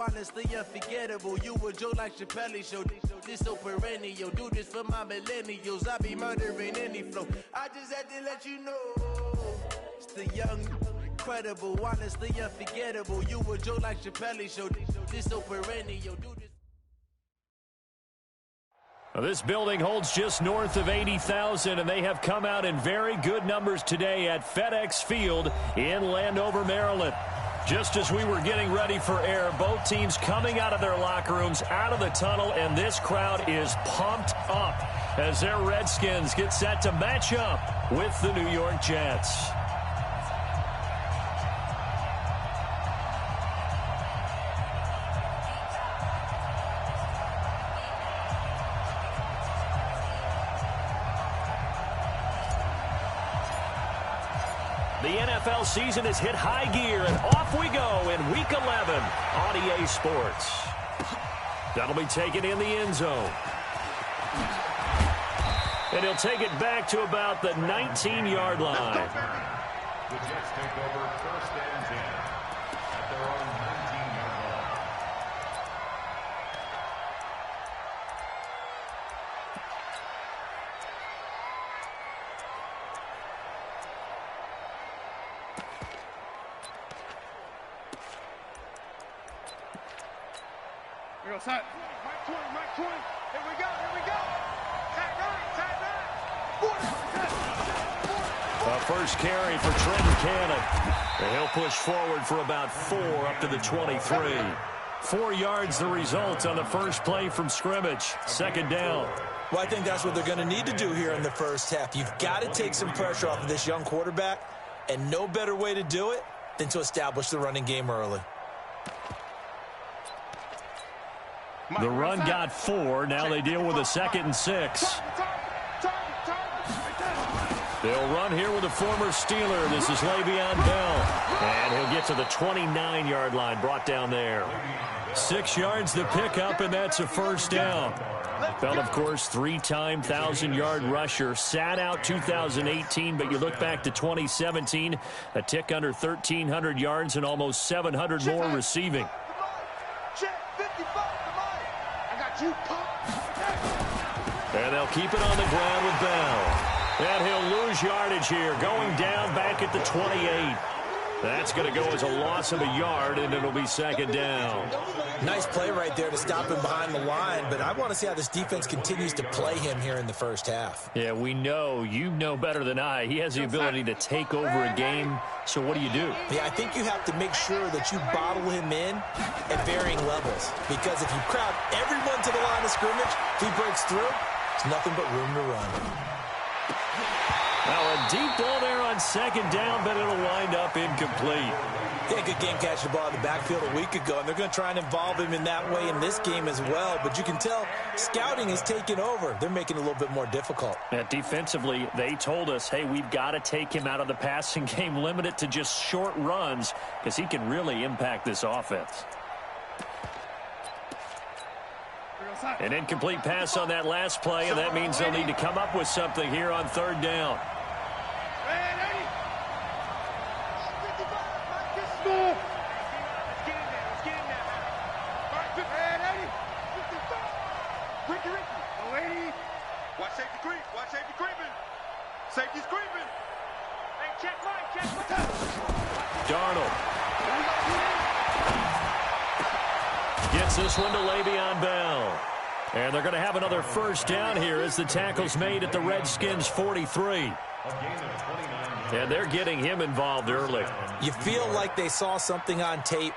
Honestly unforgettable, you a joke like Chappelle show. This so perennial, do this for my millennials. I be murdering any flow. I just had to let you know. It's the young, incredible, honestly unforgettable. You a joke like Chappelle show. This so perennial, do this. Well, this building holds just north of 80,000, and they have come out in very good numbers today at FedEx Field in Landover, Maryland. Just as we were getting ready for air, both teams coming out of their locker rooms, out of the tunnel, and this crowd is pumped up as their Redskins get set to match up with the New York Jets. The NFL season has hit high gear, and off we go in Week 11 on EA Sports. That'll be taken in the end zone. And he'll take it back to about the 19-yard line. The Jets take over first and 10 at their own 19-yard line. Here we go, side. Mike 20. Here we go. Tight right. A first carry for Trenton Cannon. And he'll push forward for about 4 up to the 23. 4 yards the result on the first play from scrimmage. Second down. Well, I think that's what they're going to need to do here in the first half. You've got to take some pressure off of this young quarterback, and no better way to do it than to establish the running game early. The run got 4. Now they deal with a 2nd and 6. They'll run here with a former Steeler. This is Le'Veon Bell. And he'll get to the 29-yard line, brought down there. 6 yards the pickup, and that's a first down. Bell, of course, 3-time 1,000-yard rusher. Sat out 2018, but you look back to 2017, a tick under 1,300 yards and almost 700 more receiving. And they'll keep it on the ground with Bell. And he'll lose yardage here, going down back at the 28. That's going to go as a loss of a yard, and it'll be second down. Nice play right there to stop him behind the line, but I want to see how this defense continues to play him here in the first half. Yeah, we know. You know better than I. He has the ability to take over a game, so what do you do? Yeah, I think you have to make sure that you bottle him in at varying levels, because if you crowd everyone to the line of scrimmage, if he breaks through, there's nothing but room to run. Now a deep ball there on second down, but it'll wind up incomplete. Yeah, good game catching the ball in the backfield a week ago, and they're going to try and involve him in that way in this game as well. But you can tell scouting is taking over. They're making it a little bit more difficult. Yeah, defensively, they told us, hey, we've got to take him out of the passing game, limit it to just short runs, because he can really impact this offense. An incomplete pass on that last play, and that means they'll need to come up with something here on third down. Watch safety creep. Watch safety creeping. Safety's creeping. Hey, check right. Darnold gets this one to Le'Veon Bell. And they're going to have another first down here as the tackle's made at the Redskins' 43. And they're getting him involved early. You feel like they saw something on tape,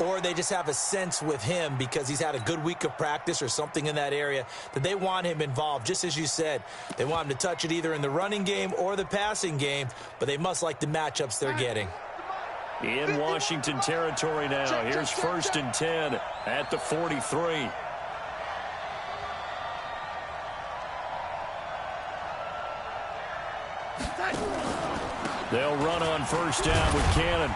or they just have a sense with him because he's had a good week of practice or something in that area that they want him involved. Just as you said, they want him to touch it either in the running game or the passing game, but they must like the matchups they're getting. In Washington territory now. Here's first and 10 at the 43. They'll run on first down with Cannon.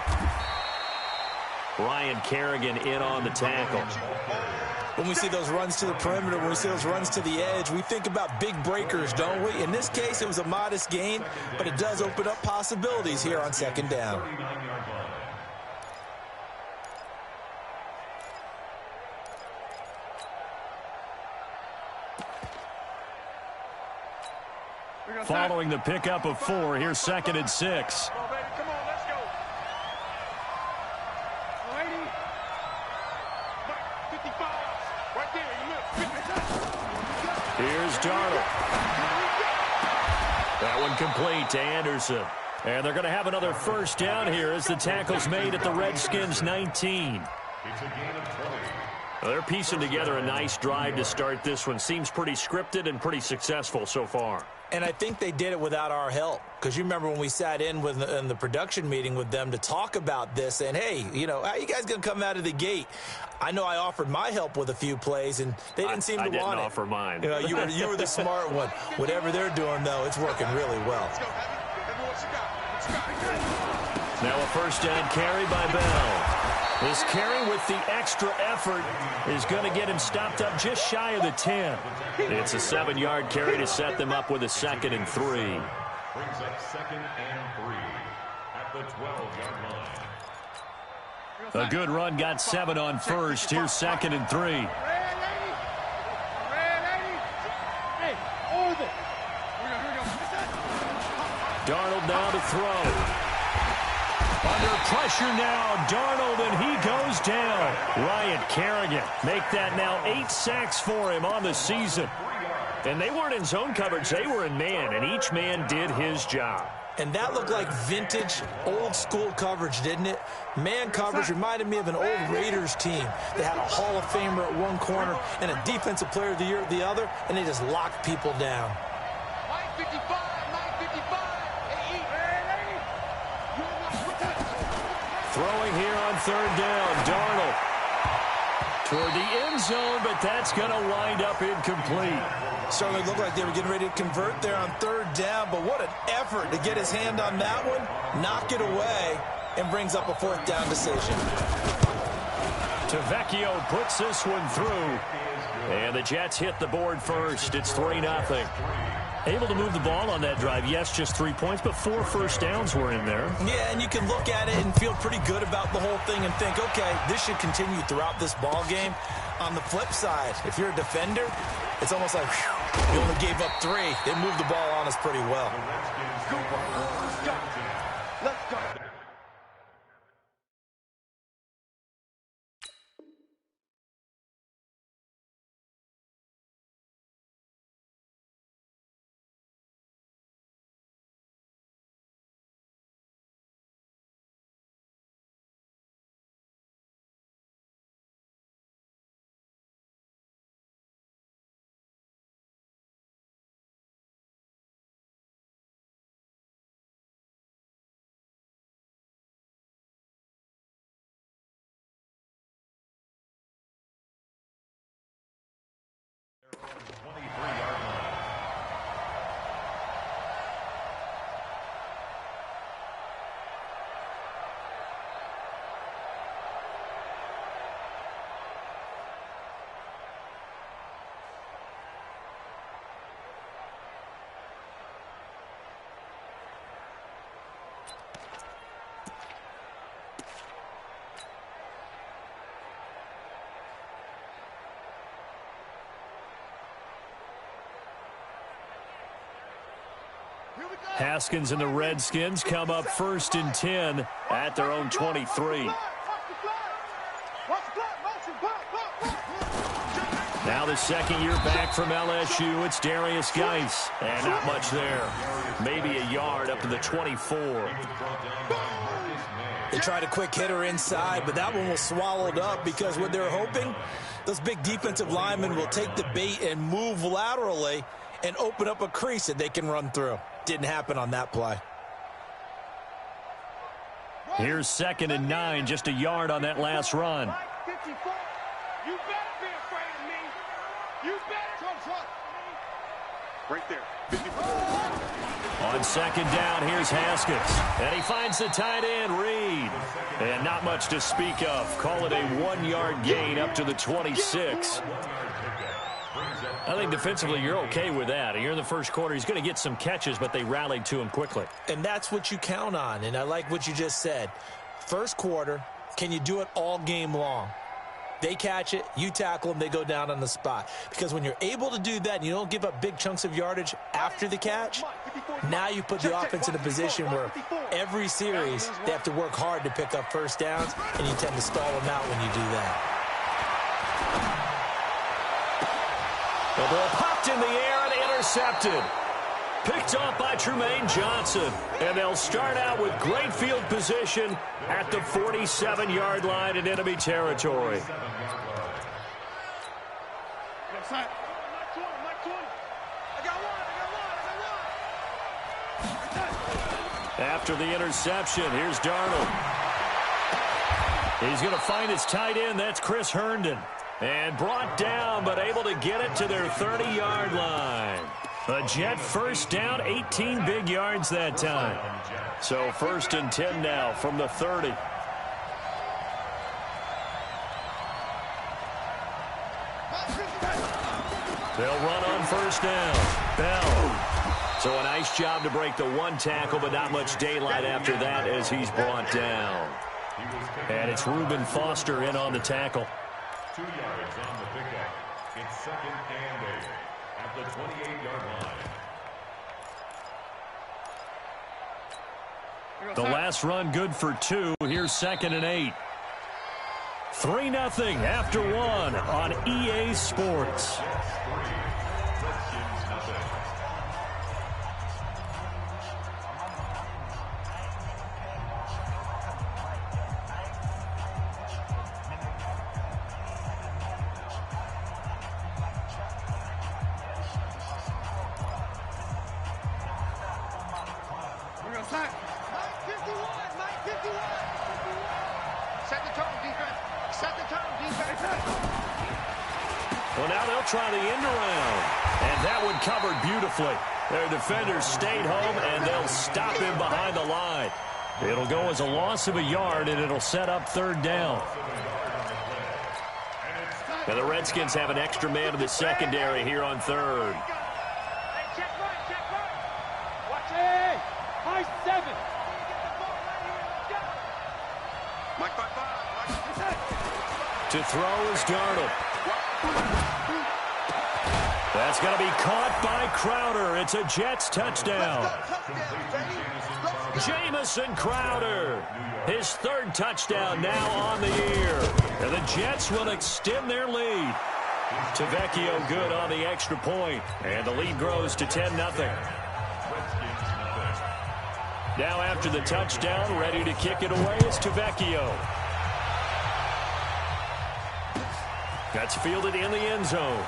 Ryan Kerrigan in on the tackle. When we see those runs to the perimeter, when we see those runs to the edge, we think about big breakers, don't we? In this case, it was a modest gain, but it does open up possibilities here on second down. Following the pickup of 4, here's 2nd and 6. Come on, baby. Come on, let's go. 55. Right there, you missed. Here's Darnold. That one complete to Anderson. And they're going to have another first down here as the tackle's made at the Redskins' 19. It's a gain of 20. They're piecing together a nice drive to start this one. Seems pretty scripted and pretty successful so far. And I think they did it without our help. Because you remember when we sat in the production meeting with them to talk about this, and hey, you know, how you guys going to come out of the gate? I know I offered my help with a few plays, and they didn't seem to want it. I didn't offer mine. You know, you were the smart one. Whatever they're doing, though, it's working really well. Now a first down carry by Bell. This carry with the extra effort is going to get him stopped up just shy of the 10. It's a 7-yard carry to set them up with a 2nd and 3. Brings up 2nd and 3 at the 12-yard line. A good run got 7 on first. Here's 2nd and 3. Darnold now to throw. Under pressure now, Darnold, and he goes down. Ryan Kerrigan make that now 8 sacks for him on the season. And they weren't in zone coverage, they were in man, and each man did his job. And that looked like vintage, old-school coverage, didn't it? Man coverage reminded me of an old Raiders team. They had a Hall of Famer at one corner and a Defensive Player of the Year at the other, and they just locked people down. Throwing here on 3rd down, Darnold toward the end zone, but that's going to wind up incomplete. Certainly looked like they were getting ready to convert there on 3rd down, but what an effort to get his hand on that one, knock it away, and brings up a 4th down decision. Tavecchio puts this one through, and the Jets hit the board first. It's 3-0. Able to move the ball on that drive. Yes, just 3 points, but 4 first downs were in there. Yeah, and you can look at it and feel pretty good about the whole thing and think, okay, this should continue throughout this ball game. On the flip side, if you're a defender, it's almost like, whew, you only gave up 3. They moved the ball on us pretty well. Let's go. Haskins and the Redskins come up 1st and 10 at their own 23. Now the 2nd year back from LSU, it's Darius Geis. And not much there. Maybe a yard up to the 24. They tried a quick hitter inside, but that one was swallowed up because what they're hoping, those big defensive linemen will take the bait and move laterally and open up a crease that they can run through. Didn't happen on that play. Here's 2nd and 9, just a yard on that last run. You better be afraid of me. You better trust me. Right there. 54. On 2nd down, here's Haskins. And he finds the tight end, Reed. And not much to speak of. Call it a 1-yard gain up to the 26. I think defensively you're okay with that. You're in the first quarter. He's going to get some catches, but they rallied to him quickly. And that's what you count on, and I like what you just said. First quarter, can you do it all game long? They catch it, you tackle them, they go down on the spot. Because when you're able to do that and you don't give up big chunks of yardage after the catch, now you put the offense in a position where every series they have to work hard to pick up first downs, and you tend to stall them out when you do that. The ball popped in the air and intercepted. Picked off by Trumaine Johnson. And they'll start out with great field position at the 47-yard line in enemy territory. After the interception, here's Darnold. He's going to find his tight end. That's Chris Herndon. And brought down, but able to get it to their 30-yard line. A Jet first down, 18 big yards that time. So 1st and 10 now from the 30. They'll run on first down. Bell. So a nice job to break the one tackle, but not much daylight after that as he's brought down. And it's Reuben Foster in on the tackle. 2 yards on the pickup. It's 2nd and 8 at the 28-yard line. The last run good for 2. Here's 2nd and 8. 3-0 after 1 on EA Sports. Well, now they'll try the end around. And that one covered beautifully. Their defenders stayed home, and they'll stop him behind the line. It'll go as a loss of a yard, and it'll set up 3rd down. And the Redskins have an extra man in the secondary here on 3rd. To throw is Darnold. That's going to be caught by Crowder. It's a Jets touchdown. Jamison Crowder, his 3rd touchdown now on the year. And the Jets will extend their lead. Tavecchio good on the extra point. And the lead grows to 10-0. Now after the touchdown, ready to kick it away is Tavecchio. That's fielded in the end zone.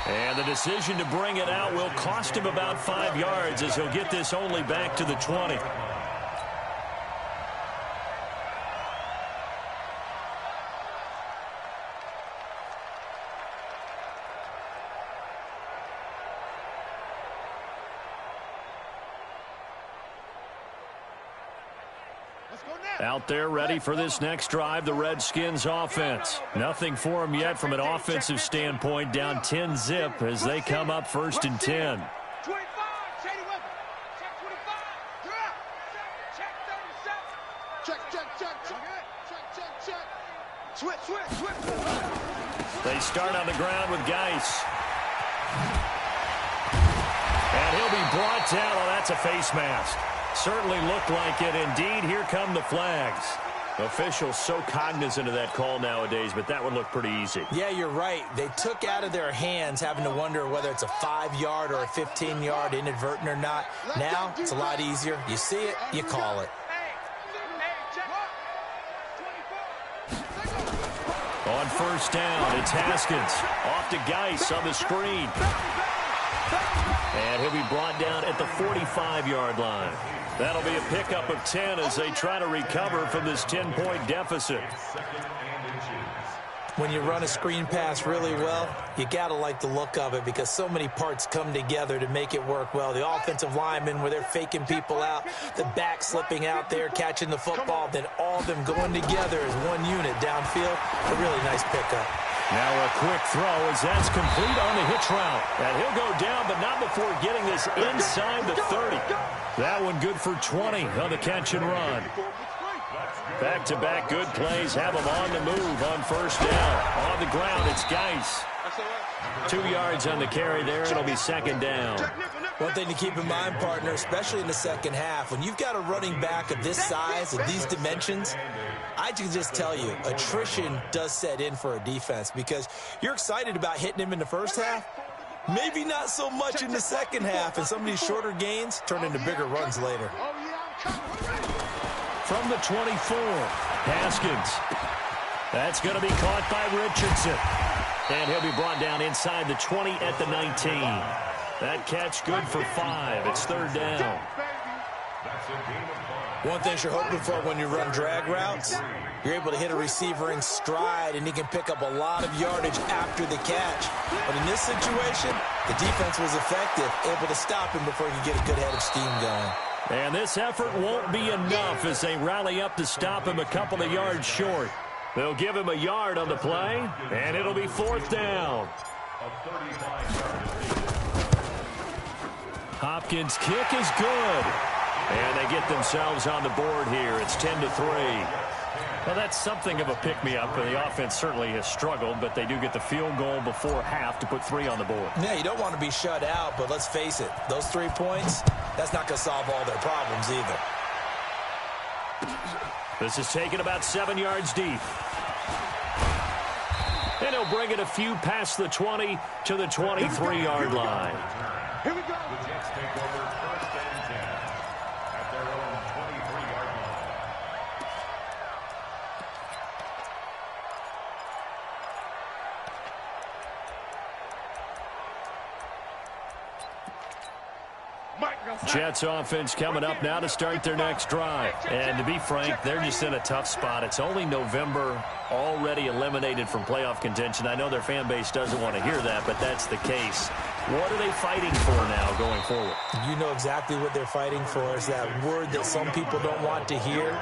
And the decision to bring it out will cost him about 5 yards as he'll get this only back to the 20. Out there ready for this next drive, the Redskins offense. Nothing for them yet from an offensive standpoint, down 10-0 as they come up 1st and 10. They start on the ground with Geis. And he'll be brought down. Oh, that's a face mask. Certainly looked like it. Indeed, here come the flags. Officials so cognizant of that call nowadays, but that would look pretty easy. Yeah, you're right. They took out of their hands having to wonder whether it's a 5-yard or a 15-yard inadvertent or not. Now, it's a lot easier. You see it, you call it. On first down, it's Haskins. Off to Geis on the screen. And he'll be brought down at the 45-yard line. That'll be a pickup of 10 as they try to recover from this 10-point deficit. When you run a screen pass really well, you got to like the look of it because so many parts come together to make it work well. The offensive linemen where they're faking people out, the back slipping out there, catching the football, then all of them going together as one unit downfield. A really nice pickup. Now a quick throw as that's complete on the hitch route. And he'll go down, but not before getting this inside the 30. That one good for 20 on the catch and run. Back-to-back good plays have them on the move on first down. On the ground, it's Geis. 2 yards on the carry there. It'll be second down. One thing to keep in mind, partner, especially in the second half, when you've got a running back of this size and these dimensions, I can just tell you, attrition does set in for a defense because you're excited about hitting him in the first half. Maybe not so much in the second half, and some of these shorter gains turn into bigger runs later. From the 24, Haskins. That's going to be caught by Richardson. And he'll be brought down inside the 20 at the 19. That catch good for 5. It's third down. One thing you're hoping for when you run drag routes, you're able to hit a receiver in stride, and he can pick up a lot of yardage after the catch. But in this situation, the defense was effective, able to stop him before he could get a good head of steam going. And this effort won't be enough as they rally up to stop him a couple of yards short. They'll give him a yard on the play, and it'll be fourth down. Hopkins' kick is good. And they get themselves on the board here. It's 10-3. Well, that's something of a pick-me-up. The offense certainly has struggled, but they do get the field goal before half to put 3 on the board. Yeah, you don't want to be shut out, but let's face it, those 3 points, that's not going to solve all their problems either. This is taken about 7 yards deep. And he'll bring it a few past the 20 to the 23-yard line. Here we go. The Jets take over first and 10 at their own 23-yard line. Jets offense coming up now to start their next drive. And to be frank, they're just in a tough spot. It's only November, already eliminated from playoff contention. I know their fan base doesn't want to hear that, but that's the case. What are they fighting for now going forward? You know exactly what they're fighting for. Is that word that some people don't want to hear,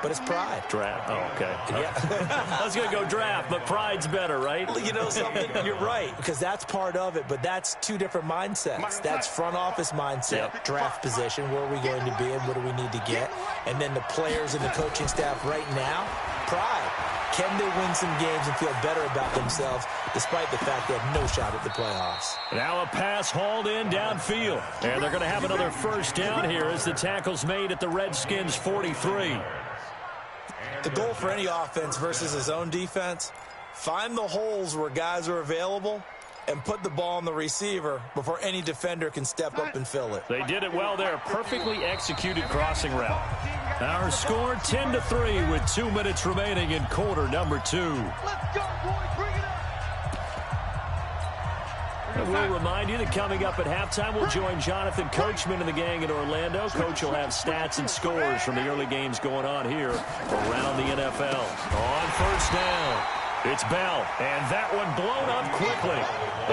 but it's pride. Draft. Oh, okay. Yeah. I was going to go draft, but pride's better, right? You know something? You're right, because that's part of it, but that's 2 different mindsets. That's front office mindset, draft position, where are we going to be and what do we need to get? And then the players and the coaching staff right now, pride. Can they win some games and feel better about themselves despite the fact they have no shot at the playoffs? Now a pass hauled in downfield. And they're going to have another first down here as the tackle's made at the Redskins' 43. The goal for any offense versus his own defense, find the holes where guys are available and put the ball on the receiver before any defender can step up and fill it. They did it well there. Perfectly executed crossing route. Our score 10-3 with 2 minutes remaining in quarter number 2. Let's go, boys. Bring it up. And we'll remind you that coming up at halftime, we'll join Jonathan Coachman and the gang in Orlando. Coach will have stats and scores from the early games going on here around the NFL. On first down, it's Bell, and that one blown up quickly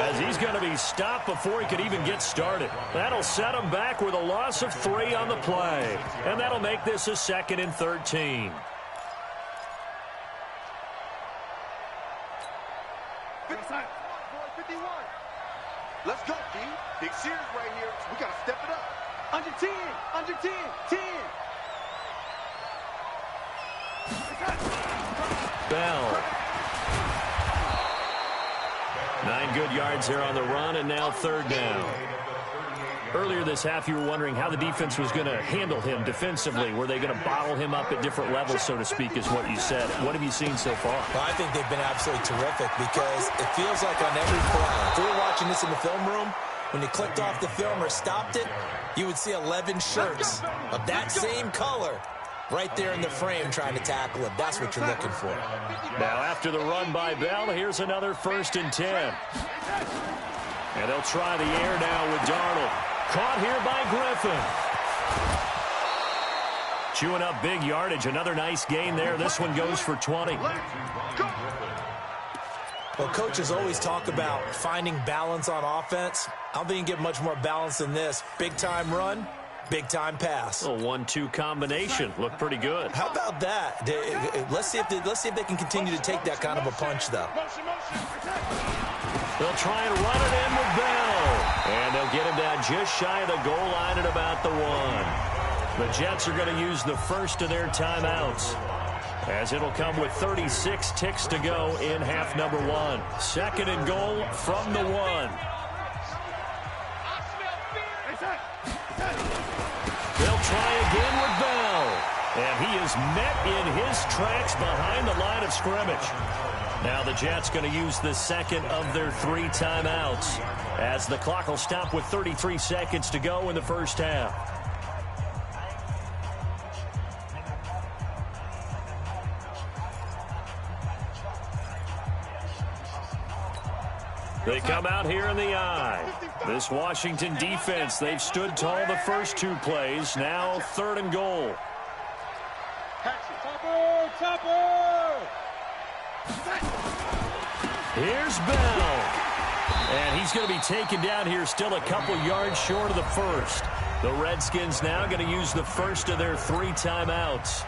as he's going to be stopped before he could even get started. That'll set him back with a loss of 3 on the play, and that'll make this a 2nd and 13. 51. Let's go, D. Big series right here. We got to step it up. Under 10. Under 10. 10. Bell. 9 good yards here on the run, and now third down. Earlier this half, you were wondering how the defense was going to handle him defensively. Were they going to bottle him up at different levels, so to speak, is what you said. What have you seen so far? Well, I think they've been absolutely terrific because it feels like on every play, if we were watching this in the film room, when you clicked off the film or stopped it, you would see 11 shirts of that same color right there in the frame trying to tackle him. That's what you're looking for. Now, after the run by Bell, here's another 1st and 10. And they'll try the air now with Darnold. Caught here by Griffin. Chewing up big yardage. Another nice gain there. This one goes for 20. Well, coaches always talk about finding balance on offense. I don't think you can get much more balance than this. Big-time run, big-time pass. A 1-2 combination. Looked pretty good. How about that? Let's see if they can continue to take that kind of a punch, though. They'll try and run it in with Bell. And they'll get him down just shy of the goal line at about the 1. The Jets are going to use the first of their timeouts. as it'll come with 36 ticks to go in half number 1. Second and goal from the 1. They'll try again with Bell. And he is met in his tracks behind the line of scrimmage. Now the Jets going to use the second of their 3 timeouts, as the clock will stop with 33 seconds to go in the first half. They come out here in the eye. This Washington defense, they've stood tall the first 2 plays. Now third and goal. Here's Bell. And he's going to be taken down here still a couple yards short of the first. The Redskins now going to use the first of their 3 timeouts,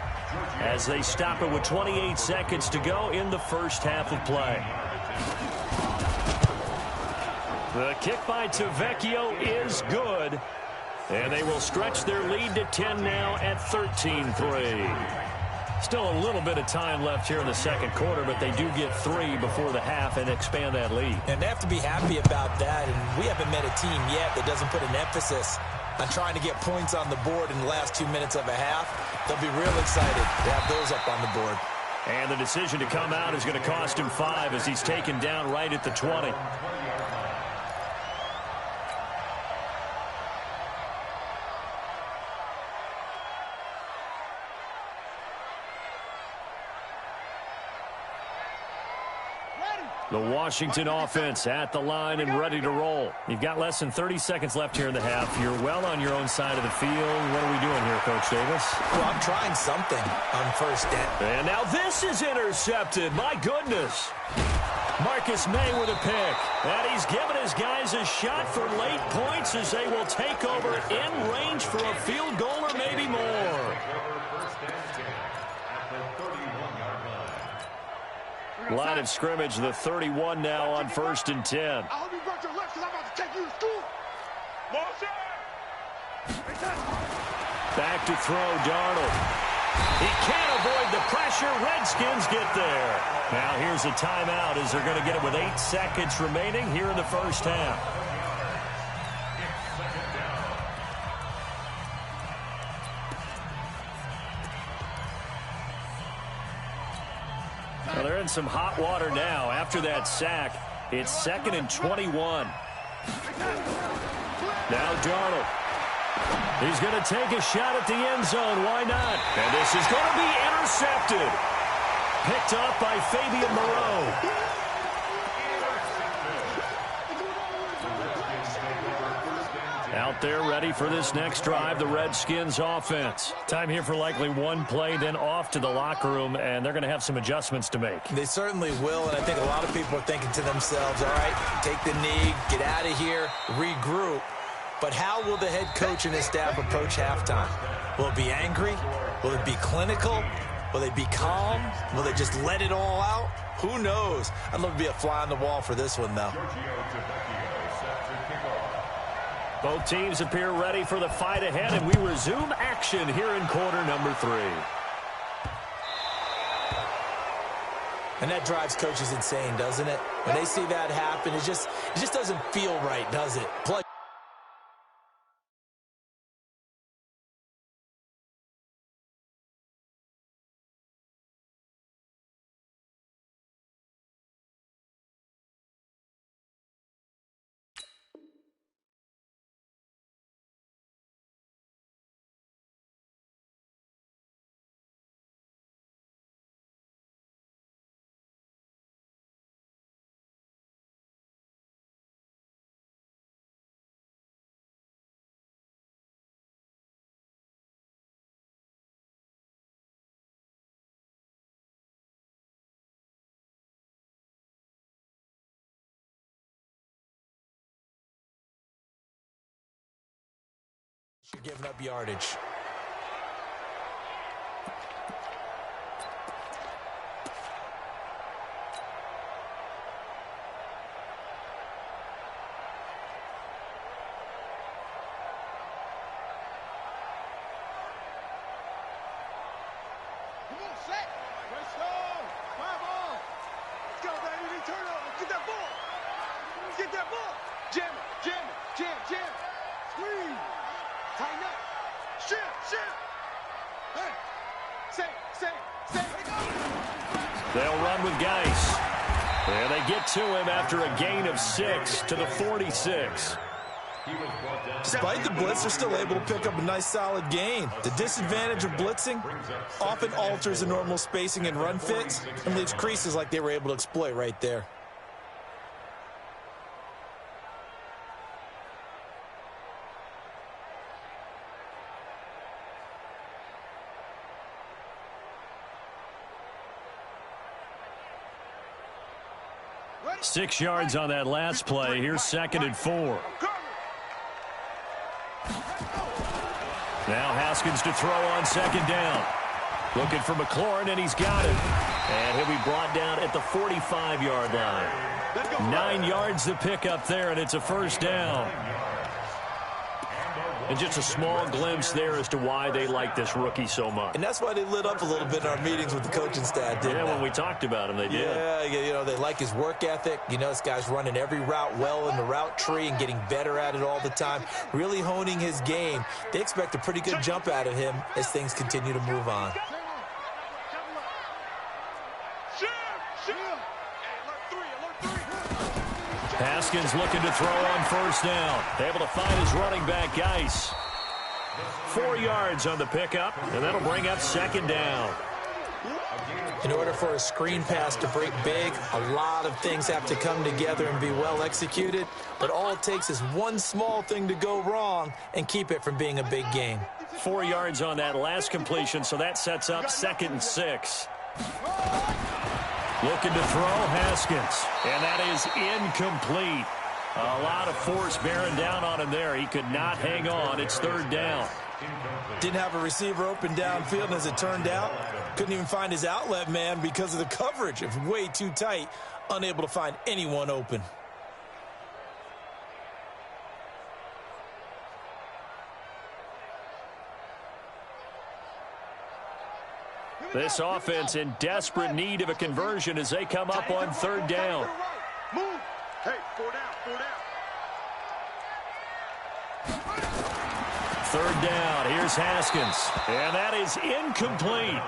as they stop it with 28 seconds to go in the first half of play. The kick by Tavecchio is good, and they will stretch their lead to 10 now at 13-3. Still a little bit of time left here in the second quarter, but they do get 3 before the half and expand that lead. And they have to be happy about that, and we haven't met a team yet that doesn't put an emphasis on trying to get points on the board in the last 2 minutes of a half. They'll be real excited to have those up on the board. And the decision to come out is going to cost him 5 as he's taken down right at the 20. The Washington offense at the line and ready to roll. You've got less than 30 seconds left here in the half. You're well on your own side of the field. What are we doing here, Coach Davis? Well, I'm trying something on first down. And now this is intercepted. My goodness. Marcus May with a pick. And he's given his guys a shot for late points as they will take over in range for a field goal or maybe more. Line of scrimmage, the 31 now on 1st and 10. I hope you brought your left because I'm about to take you to school. Back to throw, Darnold. He can't avoid the pressure. Redskins get there. Now here's a timeout as they're going to get it with 8 seconds remaining here in the first half. Well, they're in some hot water now. After that sack, it's 2nd and 21. Now Darnold. He's going to take a shot at the end zone. Why not? And this is going to be intercepted. Picked up by Fabian Moreau. Out there ready for this next drive, the Redskins offense. Time here for likely 1 play, then off to the locker room, and they're going to have some adjustments to make. They certainly will, and I think a lot of people are thinking to themselves, all right, take the knee, get out of here, regroup. But how will the head coach and his staff approach halftime? Will it be angry? Will it be clinical? Will they be calm? Will they just let it all out? Who knows? I'd love to be a fly on the wall for this one, though. Both teams appear ready for the fight ahead, and we resume action here in quarter number 3. And that drives coaches insane, doesn't it? When they see that happen, it just doesn't feel right, does it? Plus, you're giving up yardage. turnover. Get that ball. Get that ball. Jam it. Jam it. Jam. Jam. Squeeze. Tighten up. Shift. Hey. Say. They'll run with Geis. And they get to him after a gain of 6 to the 46. Despite the blitz, they're still able to pick up a nice solid gain. The disadvantage of blitzing often alters the normal spacing and run fits and leaves creases like they were able to exploit right there. Ready? 6 yards on that last play. Here's 2nd and 4. Now Haskins to throw on 2nd down. Looking for McLaurin, and he's got it. And he'll be brought down at the 45-yard line. 9 yards to pick up there, and it's a 1st down. And just a small glimpse there as to why they like this rookie so much. And that's why they lit up a little bit in our meetings with the coaching staff, didn't they? When we talked about him, they did. Yeah, you know, they like his work ethic. You know, this guy's running every route well in the route tree and getting better at it all the time, really honing his game. They expect a pretty good jump out of him as things continue to move on. Haskins looking to throw on 1st down. Able to find his running back, Geis. 4 yards on the pickup, and that'll bring up 2nd down. In order for a screen pass to break big, a lot of things have to come together and be well executed, but all it takes is one small thing to go wrong and keep it from being a big gain. 4 yards on that last completion, so that sets up 2nd and 6. Looking to throw, Haskins, and that is incomplete. A lot of force bearing down on him there. He could not hang on. It's 3rd down. Didn't have a receiver open downfield, and as it turned out, couldn't even find his outlet man because of the coverage. It was way too tight, unable to find anyone open. This offense in desperate need of a conversion as they come up on 3rd down. Move. Hey, 4 down. 3rd down. Here's Haskins. And that is incomplete.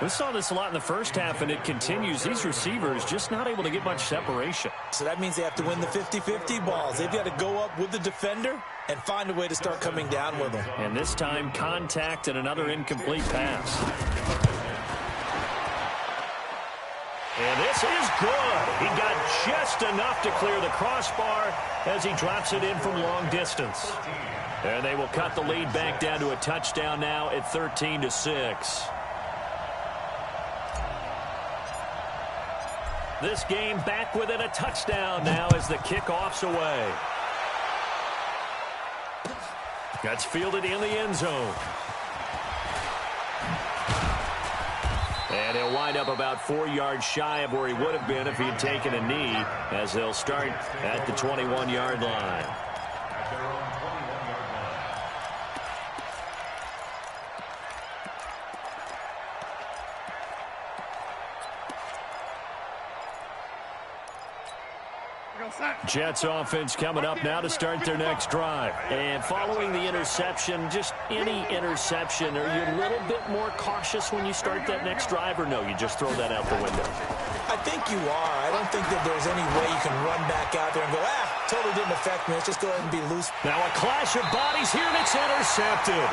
We saw this a lot in the first half, and it continues. These receivers just not able to get much separation. So that means they have to win the 50-50 balls. They've got to go up with the defender and find a way to start coming down with them. And this time, contact and another incomplete pass. And this is good. He got just enough to clear the crossbar as he drops it in from long distance. And they will cut the lead back down to a touchdown now at 13-6. This game back within a touchdown now as the kickoff's away. That's fielded in the end zone. And he'll wind up about 4 yards shy of where he would have been if he had taken a knee, as they'll start at the 21-yard line. Jets offense coming up now to start their next drive. And following the interception, just any interception, are you a little bit more cautious when you start that next drive, or no, you just throw that out the window? I think you are. I don't think that there's any way you can run back out there and go, totally didn't affect me. Let's just go ahead and be loose. Now a clash of bodies here, and it's intercepted.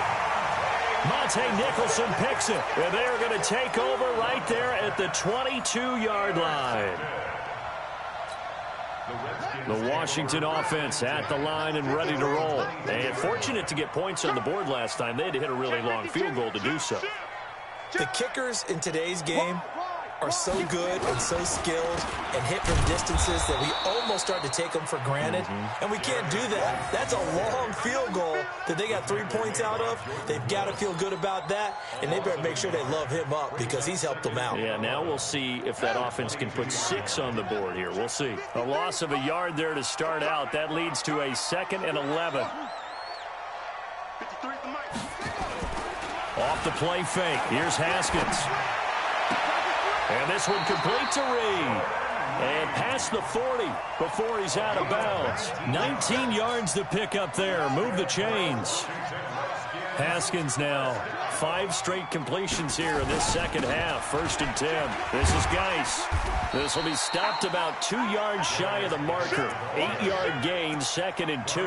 Monte Nicholson picks it, and they're going to take over right there at the 22-yard line. The Washington offense at the line and ready to roll. And fortunate to get points on the board last time. They had to hit a really long field goal to do so. The kickers in today's game are so good and so skilled and hit from distances that we almost start to take them for granted. And we can't do that. That's a long field goal that they got 3 points out of. They've got to feel good about that, and they better make sure they love him up because he's helped them out. Yeah, now we'll see if that offense can put 6 on the board here. We'll see. A loss of a yard there to start out. That leads to a 2nd and 11. Off the play fake. Here's Haskins. And this one complete to Reed. And past the 40 before he's out of bounds. 19 yards to pick up there. Move the chains. Haskins now. 5 straight completions here in this second half. 1st and 10. This is Geis. This will be stopped about 2 yards shy of the marker. 8-yard gain, 2nd and 2.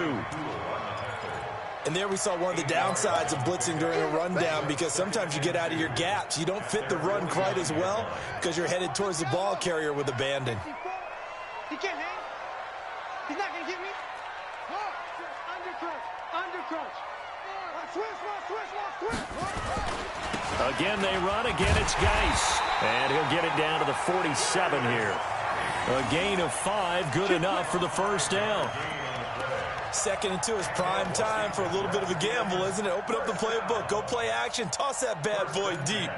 And there we saw one of the downsides of blitzing during a rundown, because sometimes you get out of your gaps. You don't fit the run quite as well because you're headed towards the ball carrier with abandon. He can't hang. He's not going to get me. Under crunch. Switch. Again, they run. Again, it's Geis. And he'll get it down to the 47 here. A gain of 5, good enough for the 1st down. 2nd and 2 is prime time for a little bit of a gamble, isn't it? Open up the playbook, go play action, toss that bad boy deep.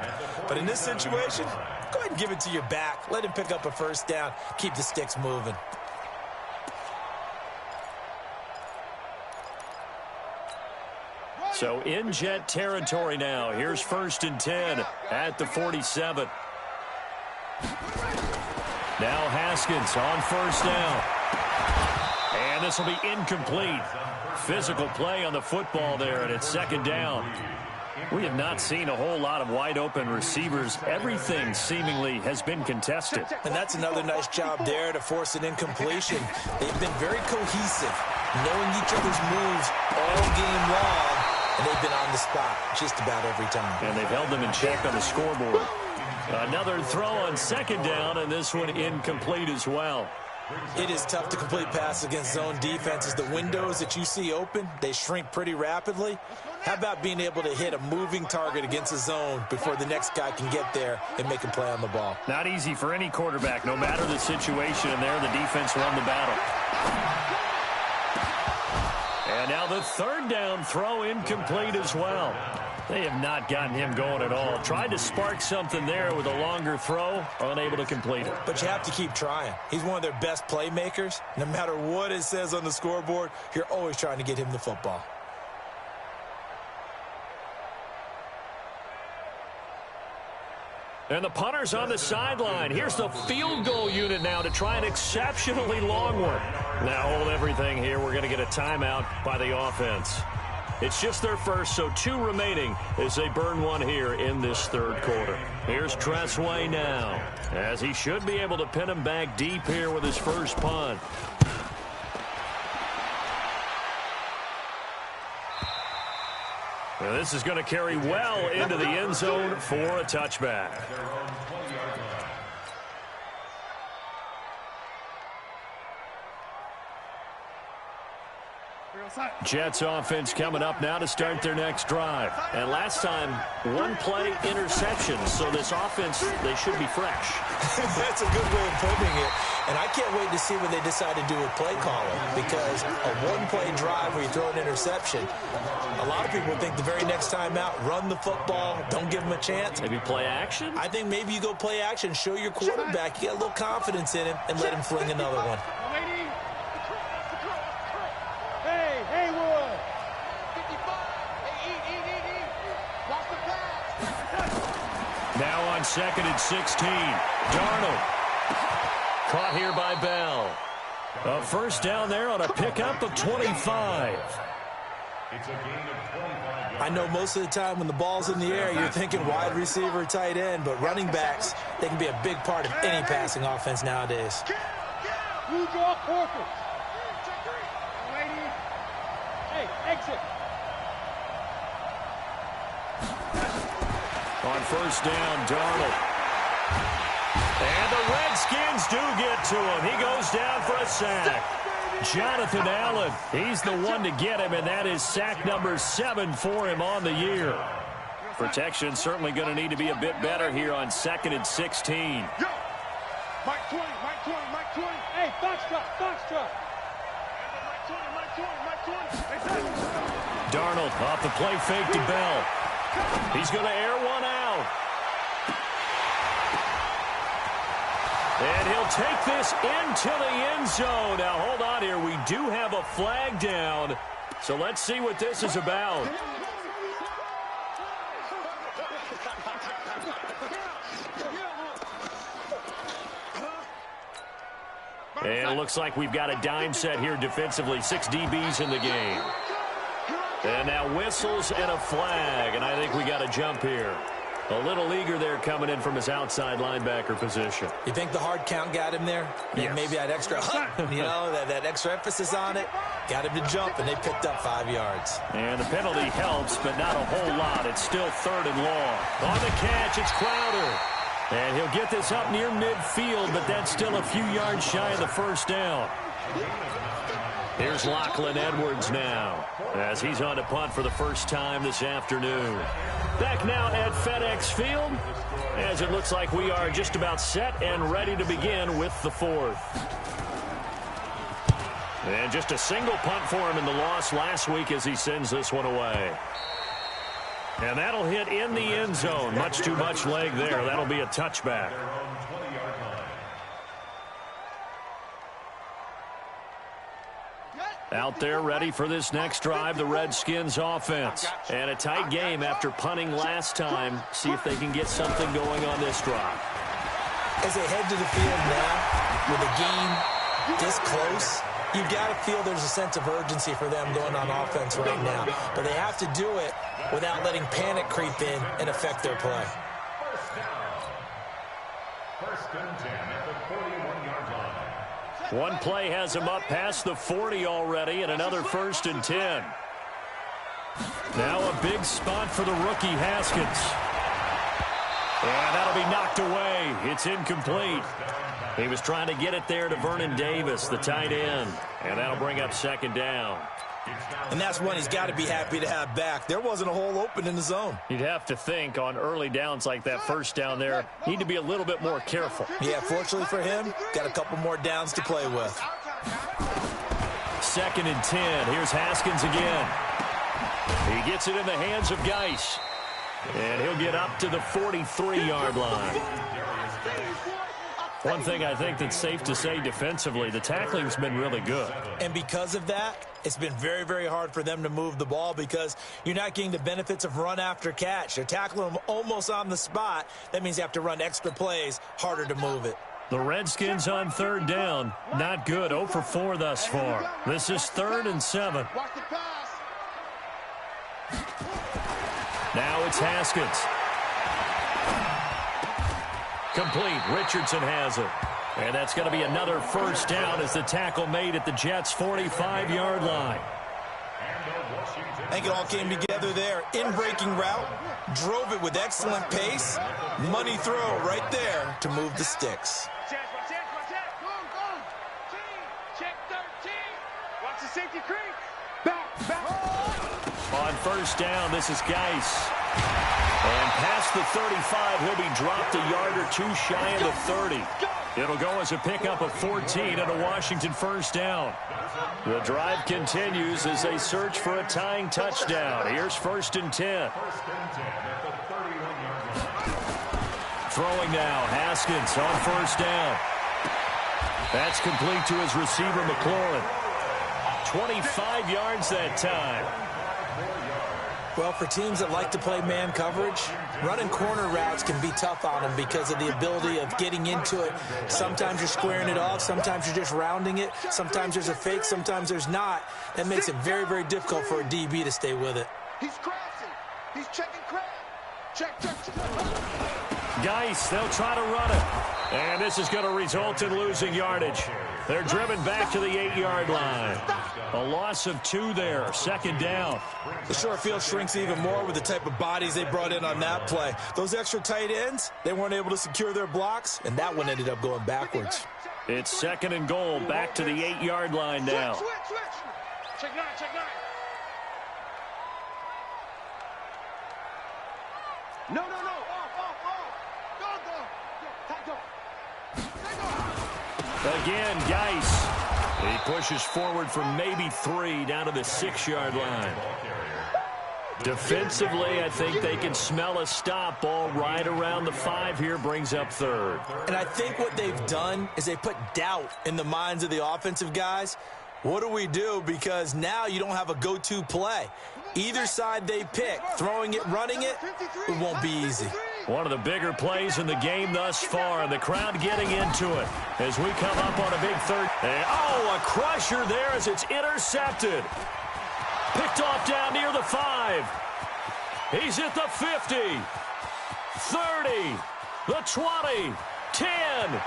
But in this situation, go ahead and give it to your back. Let him pick up a 1st down. Keep the sticks moving. So in Jet territory now. Here's 1st and 10 at the 47. Now Haskins on 1st down. And this will be incomplete. Physical play on the football there, and it's 2nd down. We have not seen a whole lot of wide-open receivers. Everything seemingly has been contested. And that's another nice job there to force an incompletion. They've been very cohesive, knowing each other's moves all game long, and they've been on the spot just about every time. And they've held them in check on the scoreboard. Another throw on 2nd down, and this one incomplete as well. It is tough to complete passes against zone defenses. The windows that you see open, they shrink pretty rapidly. How about being able to hit a moving target against a zone before the next guy can get there and make a play on the ball? Not easy for any quarterback, no matter the situation, and there the defense won the battle. And now the 3rd down throw incomplete as well. They have not gotten him going at all. Tried to spark something there with a longer throw, unable to complete it. But you have to keep trying. He's one of their best playmakers. No matter what it says on the scoreboard, you're always trying to get him the football. And the punter's on the sideline. Here's the field goal unit now to try an exceptionally long one. Now hold everything here. We're going to get a timeout by the offense. It's just their first, so 2 remaining as they burn one here in this 3rd quarter. Here's Tressway now, as he should be able to pin him back deep here with his first punt. Now this is going to carry well into the end zone for a touchback. Jets offense coming up now to start their next drive. And last time, 1 play interception. So this offense, they should be fresh. That's a good way of putting it. And I can't wait to see what they decide to do with play calling, because a 1-play drive where you throw an interception, a lot of people think the very next time out, run the football, don't give them a chance. Maybe play action? I think maybe you go play action, show your quarterback you got a little confidence in him, and let him fling another one. Now on 2nd and 16. Darnold. Caught here by Bell. A 1st down there on a pickup of 25. I know most of the time when the ball's in the air, you're thinking wide receiver, tight end, but running backs, they can be a big part of any passing offense nowadays. You draw corpus. Hey, exit. On 1st down, Darnold. And the Redskins do get to him. He goes down for a sack. Jonathan Allen, he's the one to get him, and that is sack number 7 for him on the year. Protection certainly going to need to be a bit better here on 2nd and 16. Mike 20. Hey, Foxtrot. Mike 20. Darnold off the play fake to Bell. He's going to air one out. And he'll take this into the end zone. Now, hold on here. We do have a flag down. So let's see what this is about. And it looks like we've got a dime set here defensively. 6 DBs in the game. And now whistles and a flag, and I think we got a jump here. A little eager there coming in from his outside linebacker position. You think the hard count got him there? Yes. Maybe that extra, that extra emphasis on it got him to jump, and they picked up 5 yards. And the penalty helps, but not a whole lot. It's still 3rd and long. On the catch, it's Crowder. And he'll get this up near midfield, but that's still a few yards shy of the first down. Here's Lachlan Edwards now, as he's on to punt for the first time this afternoon. Back now at FedEx Field, as it looks like we are just about set and ready to begin with the 4th. And just a single punt for him in the loss last week as he sends this one away. And that'll hit in the end zone. Much too much leg there. That'll be a touchback. Out there ready for this next drive, the Redskins offense. And a tight game after punting last time. See if they can get something going on this drive. As they head to the field now, with the game this close, you've got to feel there's a sense of urgency for them going on offense right now. But they have to do it without letting panic creep in and affect their play. First and 10 at the 41-yard line. One play has him up past the 40 already, and another 1st and 10. Now a big spot for the rookie Haskins. And that'll be knocked away. It's incomplete. He was trying to get it there to Vernon Davis, the tight end. And that'll bring up 2nd down. And that's one he's got to be happy to have back. There wasn't a hole open in the zone. You'd have to think on early downs like that first down there, need to be a little bit more careful. Yeah, fortunately for him, got a couple more downs to play with. 2nd and 10. Here's Haskins again. He gets it in the hands of Geis. And he'll get up to the 43-yard line. One thing I think that's safe to say defensively, the tackling's been really good. And because of that, it's been very, very hard for them to move the ball because you're not getting the benefits of run after catch. They're tackling them almost on the spot. That means you have to run extra plays, harder to move it. The Redskins on 3rd down. Not good. 0 for 4 thus far. This is 3rd and 7. Now it's Haskins. Complete. Richardson has it. And that's going to be another 1st down as the tackle made at the Jets' 45-yard line. I think it all came together there. In-breaking route, drove it with excellent pace. Money throw right there to move the sticks. Watch the safety creep. Back. On 1st down, this is Geis. And past the 35, he'll be dropped a yard or 2 shy of the 30. It'll go as a pickup of 14 and a Washington 1st down. The drive continues as they search for a tying touchdown. Here's 1st and 10. Throwing now, Haskins on 1st down. That's complete to his receiver, McLaurin. 25 yards that time. Well, for teams that like to play man coverage, running corner routes can be tough on them because of the ability of getting into it. Sometimes you're squaring it off. Sometimes you're just rounding it. Sometimes there's a fake. Sometimes there's not. That makes it very, very difficult for a DB to stay with it. He's crashing. He's checking crab. Check. Geis, they'll try to run it. And this is going to result in losing yardage. They're driven back to the 8-yard line. A loss of 2 there. 2nd down. The short field shrinks even more with the type of bodies they brought in on that play. Those extra tight ends, they weren't able to secure their blocks, and that one ended up going backwards. It's 2nd and goal. Back to the 8-yard line now. Switch. Check 9. No. Go. Again, Geis. He pushes forward from maybe 3 down to the 6-yard line. Defensively, I think they can smell a stop. Ball right around the 5 here, brings up 3rd. And I think what they've done is they put doubt in the minds of the offensive guys. What do we do? Because now you don't have a go-to play. Either side they pick, throwing it, running it, it won't be easy. One of the bigger plays in the game thus far, and the crowd getting into it as we come up on a big third. And, oh, a crusher there as it's intercepted. Picked off down near the 5. He's at the 50, 30, the 20, 10.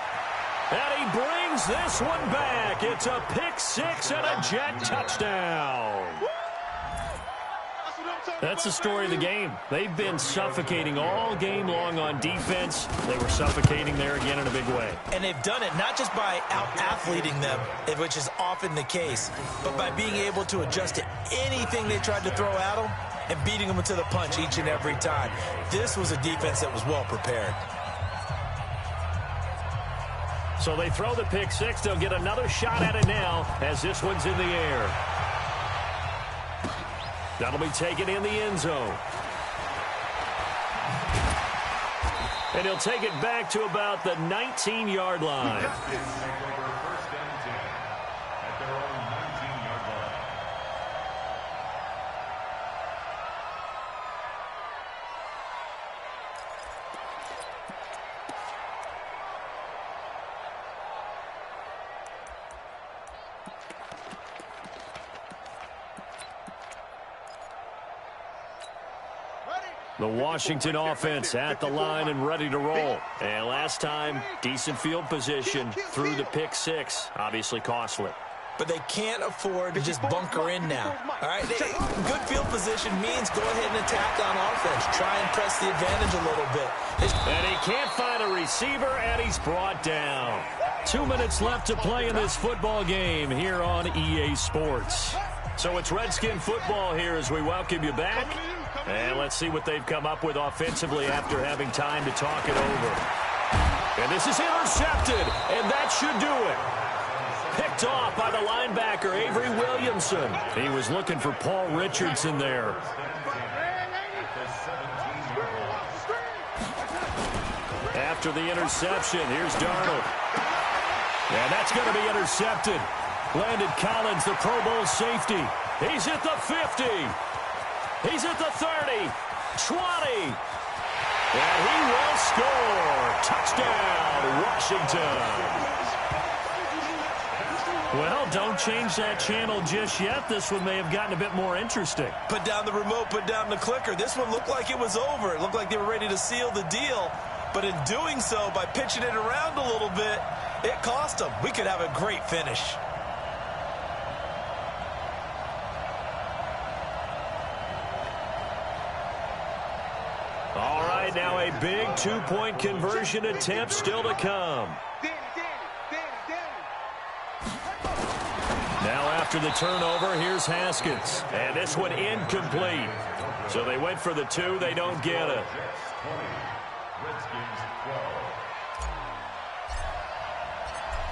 And he brings this one back. It's a pick 6 and a Jet touchdown. That's the story of the game. They've been suffocating all game long on defense. They were suffocating there again in a big way. And they've done it not just by out-athleting them, which is often the case, but by being able to adjust to anything they tried to throw at them and beating them to the punch each and every time. This was a defense that was well prepared. So they throw the pick 6. They'll get another shot at it now as this one's in the air. That'll be taken in the end zone. And he'll take it back to about the 19-yard line. The Washington offense at the line and ready to roll. And last time, decent field position through the pick 6. Obviously costly. But they can't afford to just bunker in now. All right, good field position means go ahead and attack on offense. Try and press the advantage a little bit. And he can't find a receiver, and he's brought down. 2 minutes left to play in this football game here on EA Sports. So it's Redskin football here as we welcome you back. And let's see what they've come up with offensively after having time to talk it over. And this is intercepted, and that should do it. Picked off by the linebacker, Avery Williamson. He was looking for Paul Richardson there. After the interception, here's Darnold. And that's going to be intercepted. Landon Collins, the Pro Bowl safety. He's at the 50. He's at the 30, 20, and he will score. Touchdown, Washington. Well, don't change that channel just yet. This one may have gotten a bit more interesting. Put down the remote, put down the clicker. This one looked like it was over. It looked like they were ready to seal the deal. But in doing so, by pitching it around a little bit, it cost them. We could have a great finish. All right, now a big two-point conversion attempt still to come. Now after the turnover, here's Haskins. And this one incomplete. So they went for the 2. They don't get it.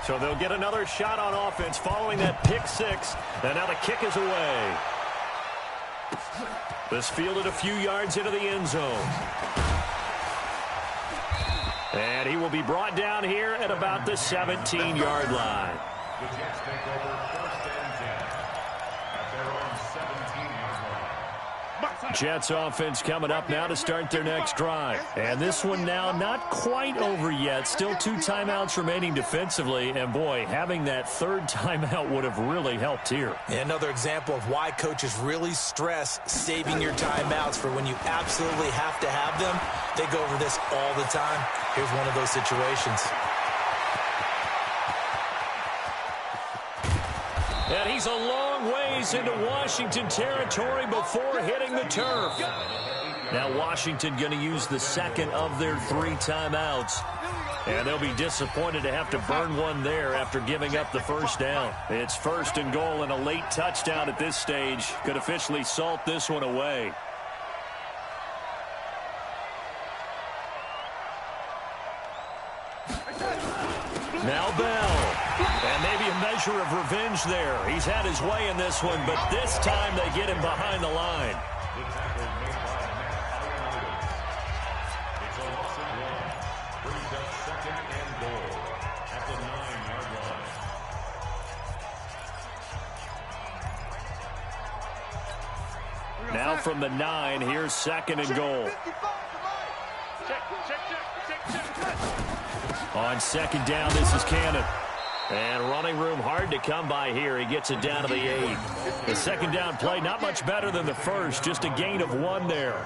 So they'll get another shot on offense following that pick 6. And now the kick is away. This fielded a few yards into the end zone. And he will be brought down here at about the 17-yard line. The Jets take over 1st and 10 at their own 17-yard line. Jets offense coming up now to start their next drive. And this one now not quite over yet. Still 2 timeouts remaining defensively. And, boy, having that 3rd timeout would have really helped here. Another example of why coaches really stress saving your timeouts for when you absolutely have to have them. They go over this all the time. Here's one of those situations. And he's a long ways into Washington territory before hitting the turf. Now Washington going to use the 2nd of their 3 timeouts. And they'll be disappointed to have to burn one there after giving up the 1st down. It's 1st and goal, and a late touchdown at this stage could officially salt this one away. Now Bell. And maybe a measure of revenge there. He's had his way in this one, but this time they get him behind the line. The tackle made by Matt. It's a loss of 1. Brings up 2nd and goal at the 9-yard line. Now from the 9, here's 2nd and goal. On second down, this is Cannon. And running room hard to come by here. He gets it down to the 8. The second down play, not much better than the first, just a gain of 1 there.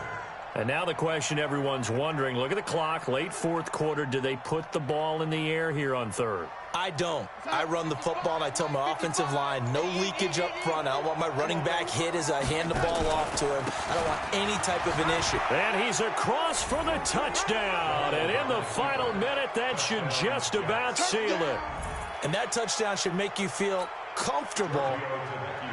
And now the question everyone's wondering, look at the clock, late fourth quarter, do they put the ball in the air here on third? I don't. I run the football, and I tell my offensive line, no leakage up front. I don't want my running back hit as I hand the ball off to him. I don't want any type of an issue. And he's across for the touchdown. And in the final minute, that should just about seal it. And that touchdown should make you feel comfortable,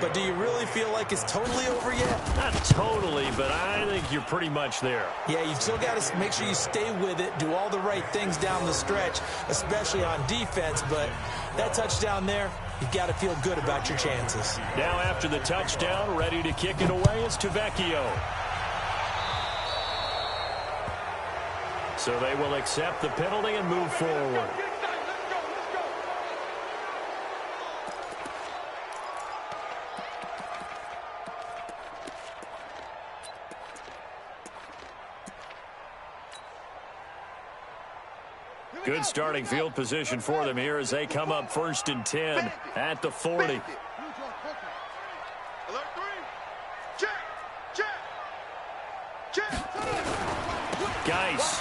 but do you really feel like it's totally over yet? Not totally, but I think you're pretty much there. Yeah, you've still got to make sure you stay with it, do all the right things down the stretch, especially on defense, but that touchdown there, you've got to feel good about your chances. Now after the touchdown, ready to kick it away is Tavecchio. So they will accept the penalty and move forward. Good starting field position for them here as they come up 1st and 10 at the 40. Alert 3. Check. Geis.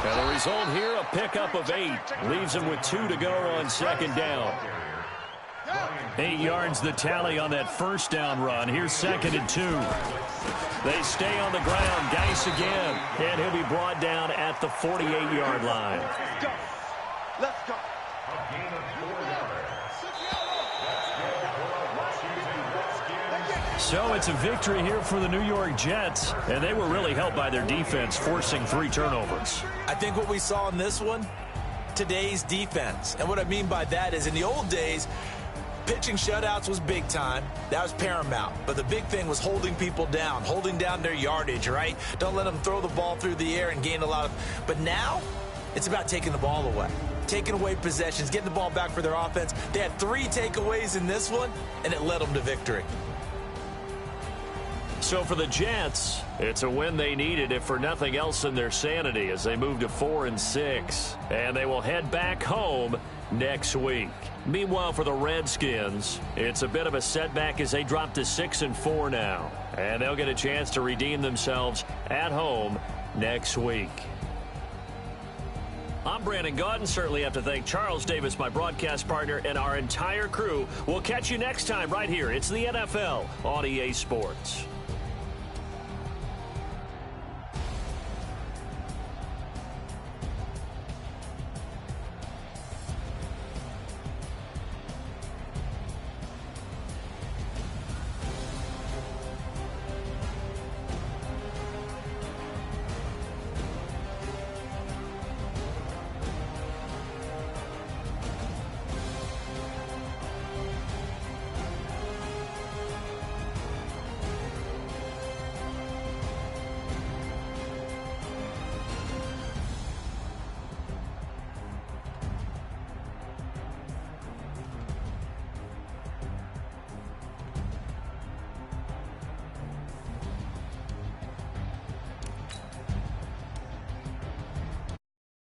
And the result here, a pickup of 8. Leaves them with 2 to go on second down. 8 yards the tally on that first down run. Here's 2nd and 2. They stay on the ground. Geis again. And he'll be brought down at the 48-yard line. Let's go. So it's a victory here for the New York Jets. And they were really helped by their defense, forcing 3 turnovers. I think what we saw in this one, today's defense. And what I mean by that is in the old days, pitching shutouts was big time. That was paramount. But the big thing was holding people down, holding down their yardage, right? Don't let them throw the ball through the air and gain a lot of... But now, it's about taking the ball away. Taking away possessions, getting the ball back for their offense. They had 3 takeaways in this one, and it led them to victory. So for the Jets, it's a win they needed, if for nothing else than their sanity, as they move to 4-6. And they will head back home next week. Meanwhile, for the Redskins, it's a bit of a setback as they drop to 6-4 now. And they'll get a chance to redeem themselves at home next week. I'm Brandon Gaudin. Certainly have to thank Charles Davis, my broadcast partner, and our entire crew. We'll catch you next time right here. It's the NFL on EA Sports.